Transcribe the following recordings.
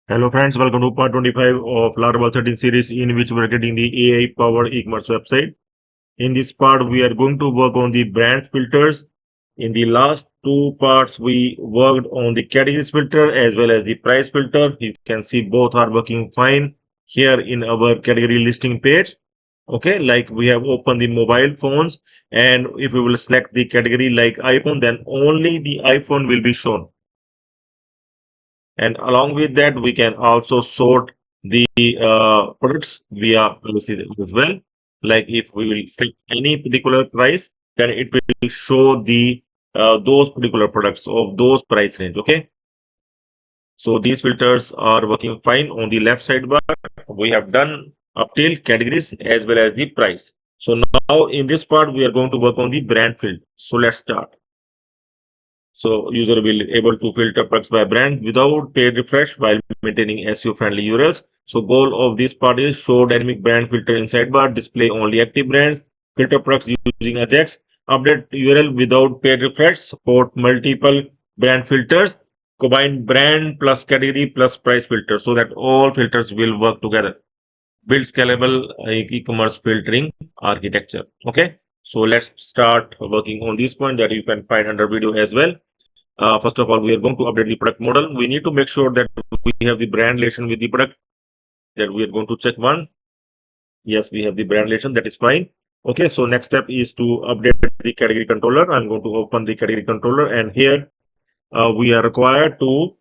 Hello friends, welcome to part 25 of Laravel 13 series in which we are getting the AI powered e-commerce website. In this part, we are going to work on the brand filters. In the last two parts, we worked on the categories filter as well as the price filter. You can see both are working fine here in our category listing page. Okay, like we have opened the mobile phones, and if we will select the category like iPhone, then only the iPhone will be shown. And along with that, we can also sort the products via policy as well. Like if we will select any particular price, then it will show the those particular products of those price range. Okay. So these filters are working fine on the left sidebar. We have done up till categories as well as the price. So now in this part, we are going to work on the brand field. So let's start. So user will be able to filter products by brand without paid refresh while maintaining SEO-friendly URLs. So goal of this part is show dynamic brand filter in sidebar, display only active brands, filter products using AJAX, update URL without paid refresh, support multiple brand filters, combine brand plus category plus price filter so that all filters will work together. Build scalable e-commerce filtering architecture. Okay. So let's start working on this point that you can find under video as well. First of all, we are going to update the product model. We need to make sure that we have the brand relation with the product, that we are going to check one. Yes, we have the brand relation. That is fine. Okay, so next step is to update the category controller. I'm going to open the category controller, and here we are required to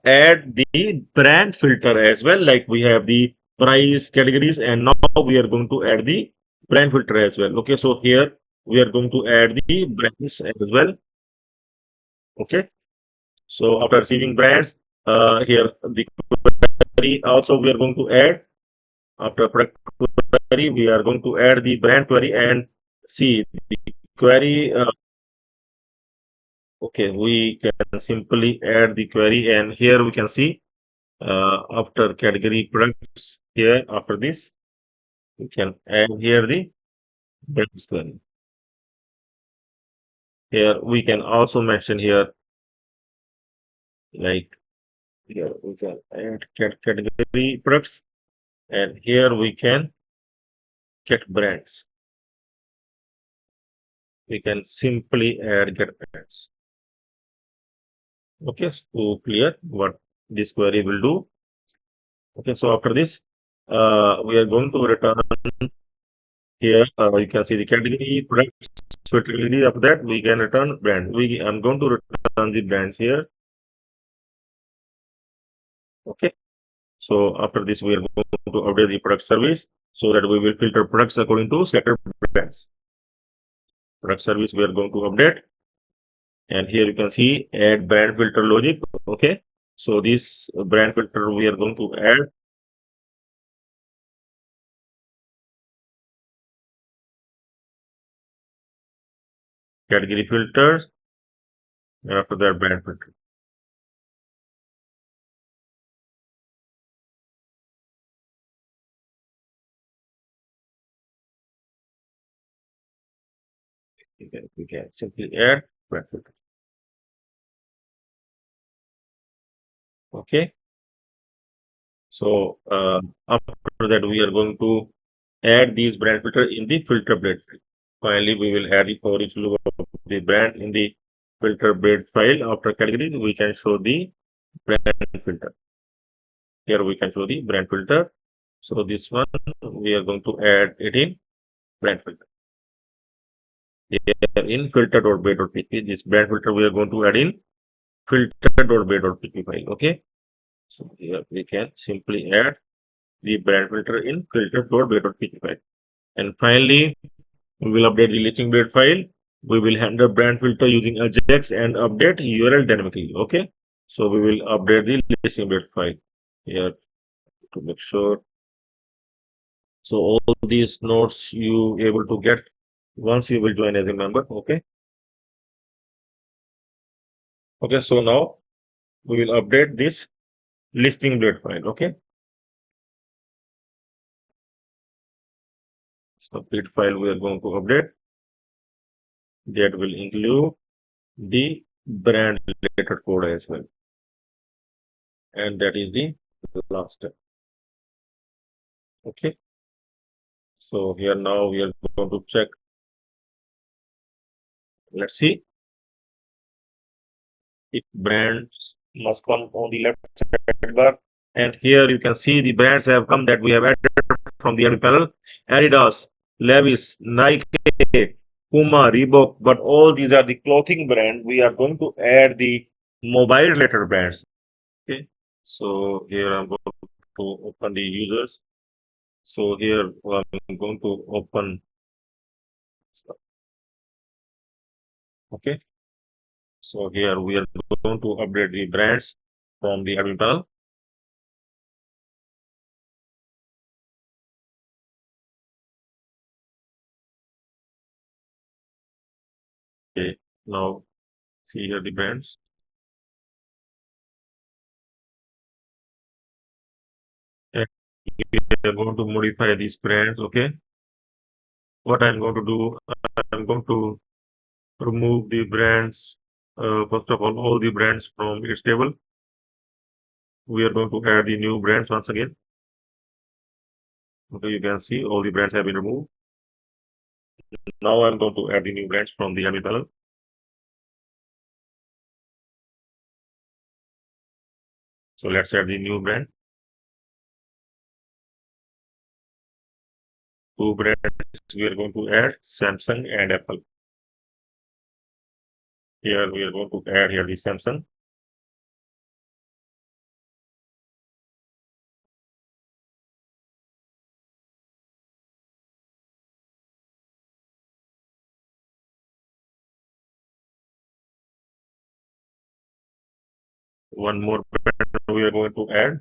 add the brand filter as well. Like we have the price categories, and now we are going to add the brand filter as well. Okay, so here we are going to add the brands as well. Okay. So after receiving brands, here the query also we are going to add. After product query, we are going to add the brand query and see the query. Okay, we can simply add the query, and here we can see after category products. Here after this, we can add here the brands query. Here we can also mention here like here we can add category products, and here we can get brands. We can simply add get brands. Okay, so clear what this query will do. Okay, so after this, we are going to return here. You can see the category products category. After that, we can return brand. I'm going to return the brands here. Okay, so after this, we are going to update the product service so that we will filter products according to selected brands. Product service we are going to update, and here you can see add brand filter logic. Okay, so this brand filter we are going to add. Category filters, and after that brand filter. We can simply add brand filter. Okay, so after that we are going to add these brand filter in the filter blade. Finally, we will add the for each loop of the brand in the filter blade file. After category, we can show the brand filter. Here we can show the brand filter. So this one we are going to add it in brand filter. Here in filter.bay.php, this brand filter we are going to add in filter.bay.php file. Okay, so here we can simply add the brand filter in filter.bay.php file. And finally, we will update the listing blade file. We will handle brand filter using AJAX and update URL dynamically. Okay, so we will update the listing blade file here to make sure. So all these notes you able to get once you will join as a member. Okay. Okay, so now we will update this listing blade file. Okay, so blade file we are going to update, that will include the brand related code as well. and that is the last step. Okay. So here now we are going to check. Let's see if brands must come on the left sidebar. And here you can see the brands have come that we have added from the admin panel. Adidas, Levi's, Nike, Puma, Reebok, but all these are the clothing brand. We are going to add the mobile related brands. Okay. So here I'm going to open the users. So here I'm going to open. Okay. So here we are going to update the brands from the admin panel. Okay. Now see here the brands. And we are going to modify these brands. Okay. What I'm going to do, I'm going to remove the brands. First of all the brands from its table. We are going to add the new brands once again. Okay, you can see all the brands have been removed. Now I'm going to add the new brands from the admin panel. So let's add the new brand. Two brands we are going to add, Samsung and Apple. Here we are going to add here the Samsung. One more brand we are going to add.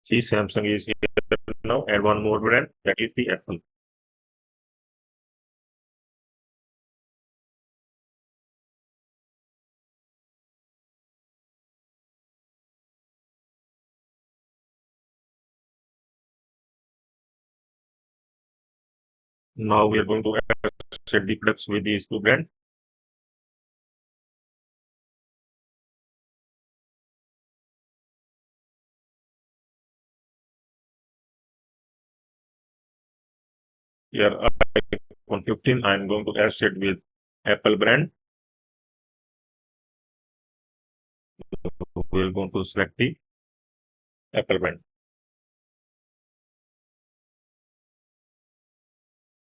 See, Samsung is here now, and one more brand, that is the Apple. Now we are going to set the products with these two brands. Here on 15, I'm going to set with Apple brand. We are going to select the Apple brand.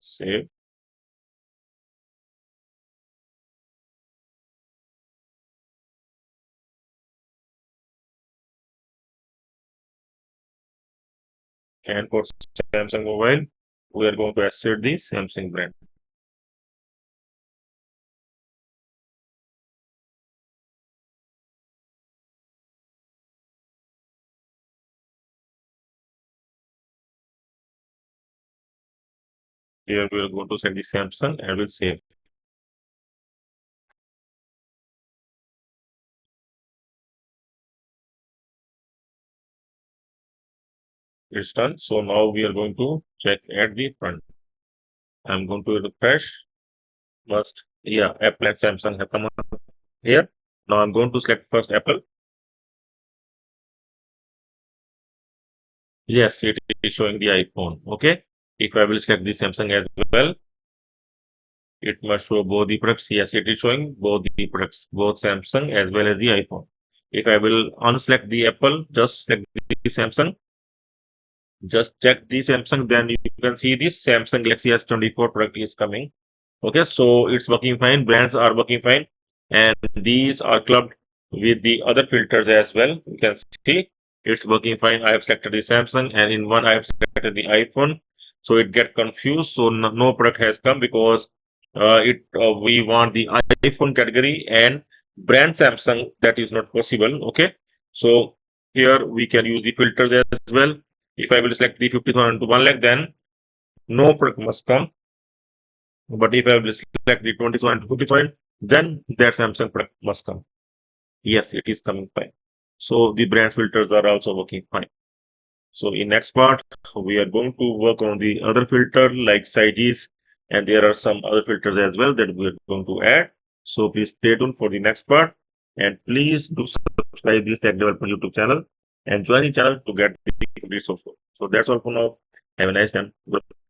Save. And for Samsung mobile, we are going to assert the Samsung brand. Here we are going to set the Samsung and we'll save. It's done. So now we are going to check at the front. I'm going to refresh. First, yeah, Apple and Samsung have come up here. Now I'm going to select first Apple. Yes, it is showing the iPhone. Okay. If I will select the Samsung as well, it must show both the products. Yes, it is showing both the products, both Samsung as well as the iPhone. If I will unselect the Apple, just select the Samsung. Just check the Samsung, then you can see this Samsung Galaxy S24 product is coming. Okay, so it's working fine. Brands are working fine, and these are clubbed with the other filters as well. You can see it's working fine. I have selected the Samsung, and in one I have selected the iPhone, so it get confused. So no product has come because we want the iPhone category and brand Samsung. That is not possible. Okay, so here we can use the filters as well. If I will select the 50,000 to 1 lakh, then no product must come. But if I will select the 20,000 to 50,000, then that Samsung product must come. Yes, it is coming fine. So the brand filters are also working fine. So in next part, we are going to work on the other filter like sizes, and there are some other filters as well that we are going to add. So please stay tuned for the next part. And please do subscribe this Tech Developer YouTube channel and join the channel to get the resource. So that's all for now. Have a nice time. Goodbye.